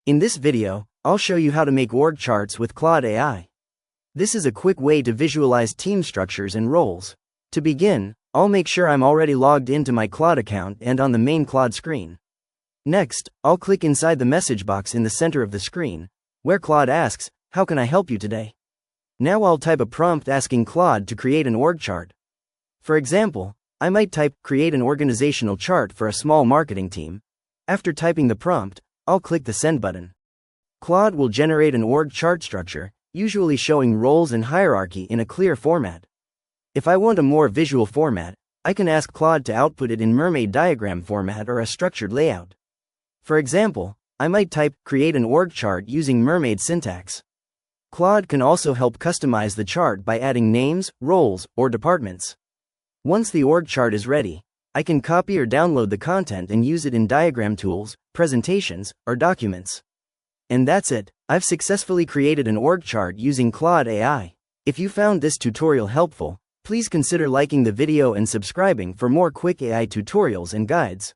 In this video, I'll show you how to make org charts with Claude AI. This is a quick way to visualize team structures and roles. To begin, I'll make sure I'm already logged into my Claude account and on the main Claude screen. Next, I'll click inside the message box in the center of the screen, where Claude asks, "How can I help you today?" Now I'll type a prompt asking Claude to create an org chart. For example, I might type, "Create an organizational chart for a small marketing team." After typing the prompt, I'll click the Send button. Claude will generate an org chart structure, usually showing roles and hierarchy in a clear format. If I want a more visual format, I can ask Claude to output it in mermaid diagram format or a structured layout. For example, I might type, "Create an org chart using mermaid syntax." Claude can also help customize the chart by adding names, roles, or departments. Once the org chart is ready, I can copy or download the content and use it in diagram tools, presentations, or documents. And that's it. I've successfully created an org chart using Claude AI. If you found this tutorial helpful, please consider liking the video and subscribing for more quick AI tutorials and guides.